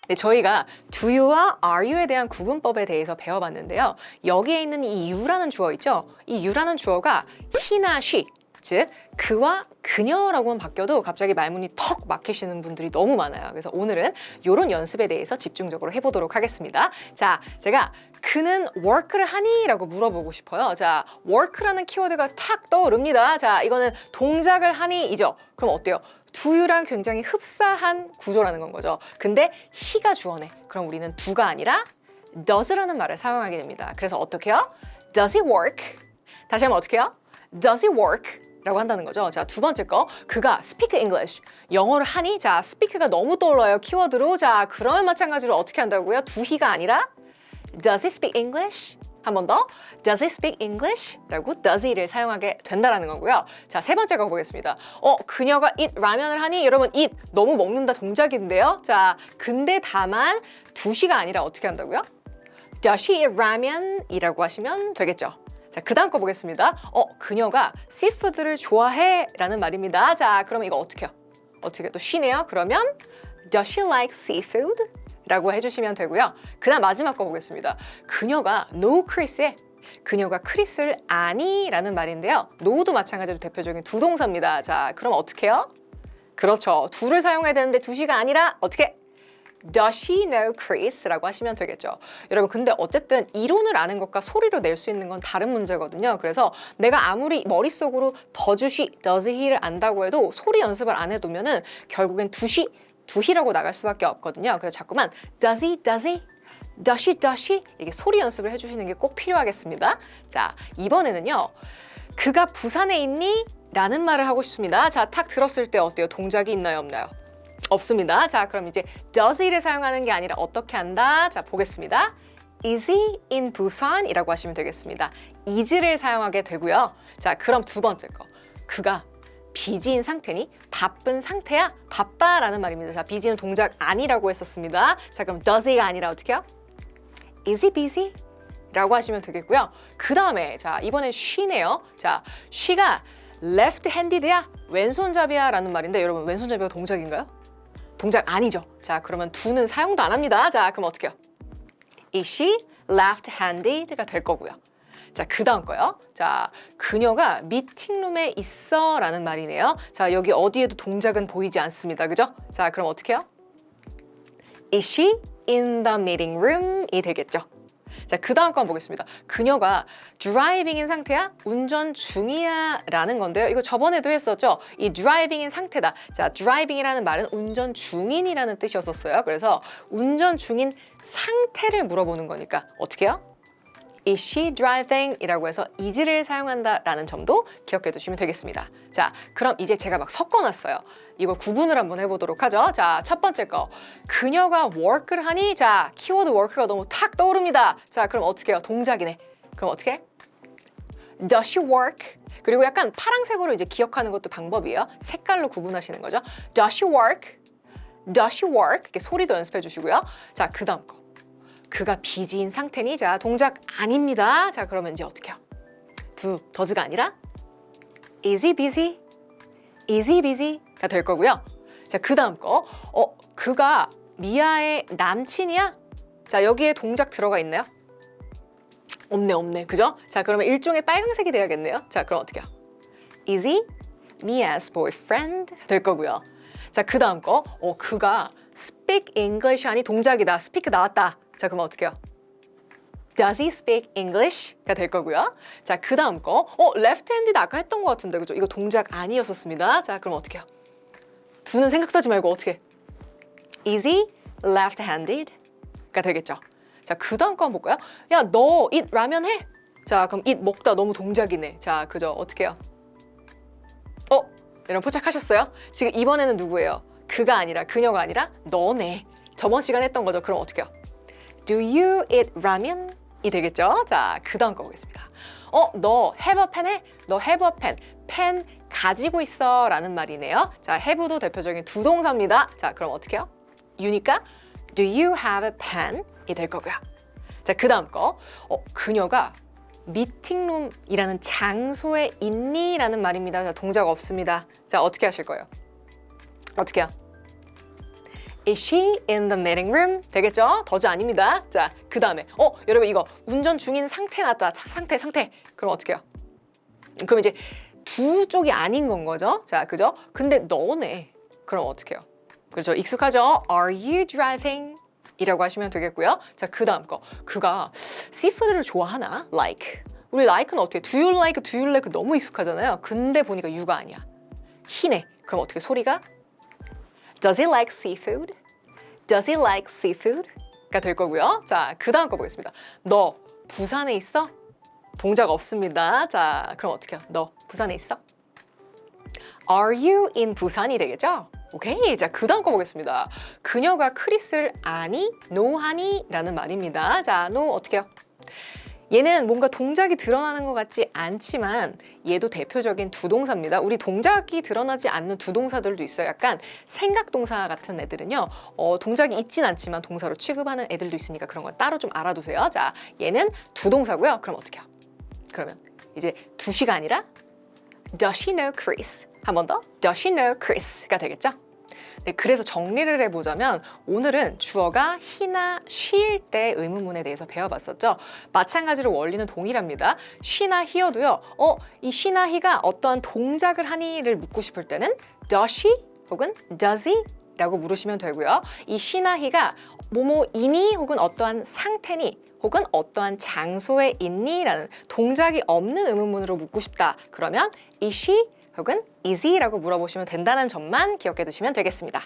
네, 저희가 do you와 are you에 대한 구분법에 대해서 배워봤는데요. 여기에 있는 이 you라는 주어 있죠? 이 you라는 주어가 he나 she, 즉 그와 그녀라고만 바뀌어도 갑자기 말문이 턱 막히시는 분들이 너무 많아요. 그래서 오늘은 이런 연습에 대해서 집중적으로 해보도록 하겠습니다. 자, 제가 그는 work를 하니? 라고 물어보고 싶어요. 자, work라는 키워드가 탁 떠오릅니다. 자, 이거는 동작을 하니? 이죠? 그럼 어때요? do you랑 굉장히 흡사한 구조라는 건 거죠. 근데 he가 주어네. 그럼 우리는 do가 아니라 does라는 말을 사용하게 됩니다. 그래서 어떻게 해요? Does it work? 다시 한번 어떻게 해요? Does it work? 라고 한다는 거죠. 자, 두 번째 거. 그가 speak English. 영어를 하니? 자, speak가 너무 떠올라요. 키워드로. 자, 그러면 마찬가지로 어떻게 한다고요? do he가 아니라 Does he speak English? 한 번 더. Does he speak English? 라고 does he를 사용하게 된다는 거고요. 자, 세 번째 거 보겠습니다. 그녀가 eat 라면을 하니? 여러분, eat 너무 먹는다 동작인데요. 자, 근데 다만 do시가 아니라 어떻게 한다고요? Does she eat ramen? 이라고 하시면 되겠죠. 자, 그 다음 거 보겠습니다. 그녀가 씨푸드를 좋아해? 라는 말입니다. 자, 그러면 이거 어떻게 해요? 어떻게 또 쉬네요? 그러면 Does she like seafood? 라고 해주시면 되고요. 그 다음 마지막 거 보겠습니다. 그녀가 know Chris에 그녀가 크리스를 아니? 라는 말인데요. know도 마찬가지로 대표적인 두 동사입니다. 자, 그럼 어떻게 해요? 그렇죠. do를 사용해야 되는데 do시가 아니라 어떻게? Does she know Chris? 라고 하시면 되겠죠. 여러분, 근데 어쨌든 이론을 아는 것과 소리로 낼 수 있는 건 다른 문제거든요. 그래서 내가 아무리 머릿속으로 does she, does he를 안다고 해도 소리 연습을 안 해두면은 결국엔 do he라고 나갈 수밖에 없거든요. 그래서 자꾸만 does he, does he, does she, does she 이게 소리 연습을 해주시는 게 꼭 필요하겠습니다. 자, 이번에는요. 그가 부산에 있니? 라는 말을 하고 싶습니다. 자, 탁 들었을 때 어때요? 동작이 있나요, 없나요? 없습니다. 자, 그럼 이제 does he를 사용하는 게 아니라 어떻게 한다? 자, 보겠습니다. Is he in Busan? 이라고 하시면 되겠습니다. is를 사용하게 되고요. 자, 그럼 두 번째 거. 그가 비지인 상태니? 바쁜 상태야? 바빠라는 말입니다. 자, 비지는 동작 아니라고 했었습니다. 자, 그럼 does he가 아니라 어떻게 해요? Is he busy? 라고 하시면 되겠고요. 그 다음에 자, 이번엔 she네요. 자, she가 left-handed야? 왼손잡이야? 라는 말인데 여러분, 왼손잡이가 동작인가요? 동작 아니죠. 자, 그러면 do는 사용도 안 합니다. 자, 그럼 어떻게 해요? Is she left-handed가 될 거고요. 자, 그 다음 거요. 자, 그녀가 미팅룸에 있어 라는 말이네요. 자, 여기 어디에도 동작은 보이지 않습니다. 그죠? 자, 그럼 어떻게 해요? Is she in the meeting room? 이 되겠죠. 자, 그 다음 거 한번 보겠습니다. 그녀가 driving인 상태야? 운전 중이야? 라는 건데요. 이거 저번에도 했었죠? 이 driving인 상태다. 자, driving이라는 말은 운전 중인이라는 뜻이었었어요. 그래서 운전 중인 상태를 물어보는 거니까 어떻게 해요? Is she driving? 이라고 해서 is를 사용한다라는 점도 기억해 두시면 되겠습니다. 자, 그럼 이제 제가 막 섞어놨어요. 이거 구분을 한번 해보도록 하죠. 자, 첫 번째 거. 그녀가 work를 하니? 자, 키워드 work가 너무 탁 떠오릅니다. 자, 그럼 어떻게 해요? 동작이네. 그럼 어떻게 해? Does she work? 그리고 약간 파란색으로 이제 기억하는 것도 방법이에요. 색깔로 구분하시는 거죠. Does she work? Does she work? 이렇게 소리도 연습해 주시고요. 자, 그 다음 거. 그가 비지인 상태니? 자, 동작 아닙니다. 자, 그러면 이제 어떻게 해요? does가 아니라 Is he busy? Is he busy?가 될 거고요. 자, 그 다음 거. 그가 미아의 남친이야? 자, 여기에 동작 들어가 있나요? 없네. 그죠? 자, 그러면 일종의 빨강색이 돼야겠네요. 자, 그럼 어떻게 해요? Is he Mia's boyfriend? 될 거고요. 자, 그 다음 거. 그가 speak English 하니? 동작이다. speak 나왔다. 자, 그럼 어떻게 해요? Does he speak English?가 될 거고요. 자, 그 다음 거. left-handed 아까 했던 것 같은데, 그죠? 이거 동작 아니었었습니다. 자, 그럼 어떻게 해요? do는 생각도 하지 말고 어떻게 해? Is he left-handed?가 되겠죠. 자, 그 다음 거 한번 볼까요? 야, 너 eat 라면 해? 자, 그럼 eat 먹다 너무 동작이네. 자, 그죠? 어떻게 해요? 여러분 포착하셨어요? 지금 이번에는 누구예요? 그가 아니라, 그녀가 아니라 너네. 저번 시간에 했던 거죠. 그럼 어떻게 해요? Do you eat ramen? 이 되겠죠? 자, 그 다음 거 보겠습니다. 너 have a pen 해? 너 have a pen. 펜 가지고 있어 라는 말이네요. 자, have도 대표적인 두 동사입니다. 자, 그럼 어떻게 해요? you니까 do you have a pen? 이 될 거고요. 자, 그 다음 거. 그녀가 미팅룸이라는 장소에 있니? 라는 말입니다. 자, 동작 없습니다. 자, 어떻게 하실 거예요? 어떻게 해요? Is she in the meeting room? 되겠죠? 더즈 아닙니다. 자, 그 다음에 여러분 이거 운전 중인 상태 나왔다. 상태. 그럼 어떻게 해요? 그럼 이제 두 쪽이 아닌 건 거죠. 자, 그죠? 근데 너네. 그럼 어떻게 해요? 그렇죠. 익숙하죠? Are you driving? 이라고 하시면 되겠고요. 자, 그 다음 거. 그가 씨푸드를 좋아하나? Like. 우리 like는 어떻게? Do you like 너무 익숙하잖아요. 근데 보니까 you가 아니야. he네. 그럼 어떻게 소리가? Does he like seafood? Does he like seafood? 가 될 거고요. 자, 그 다음 거 보겠습니다. 너 부산에 있어? 동작 없습니다. 자, 그럼 어떻게 해요? 너 부산에 있어? Are you in 부산이 되겠죠? 오케이. 자, 그 다음 거 보겠습니다. 그녀가 크리스를 아니? 노하니? 라는 말입니다. 자, no 어떻게 해요? 얘는 뭔가 동작이 드러나는 것 같지 않지만 얘도 대표적인 두동사입니다. 우리 동작이 드러나지 않는 두동사들도 있어요. 약간 생각동사 같은 애들은요. 동작이 있진 않지만 동사로 취급하는 애들도 있으니까 그런 거 따로 좀 알아두세요. 자, 얘는 두동사고요. 그럼 어떻게 해요? 그러면 이제 does가 아니라 Does she know Chris? 한 번 더 Does she know Chris가 되겠죠? 네, 그래서 정리를 해보자면 오늘은 주어가 he나 she일 때 의문문에 대해서 배워봤었죠. 마찬가지로 원리는 동일합니다. she나 he여도요. 이 she나 he가 어떠한 동작을 하니를 묻고 싶을 때는 does she 혹은 does he? 라고 물으시면 되고요. 이 she나 he가 뭐뭐이니 혹은 어떠한 상태니 혹은 어떠한 장소에 있니? 라는 동작이 없는 의문문으로 묻고 싶다. 그러면 is she 혹은 is he? 라고 물어보시면 된다는 점만 기억해 두시면 되겠습니다.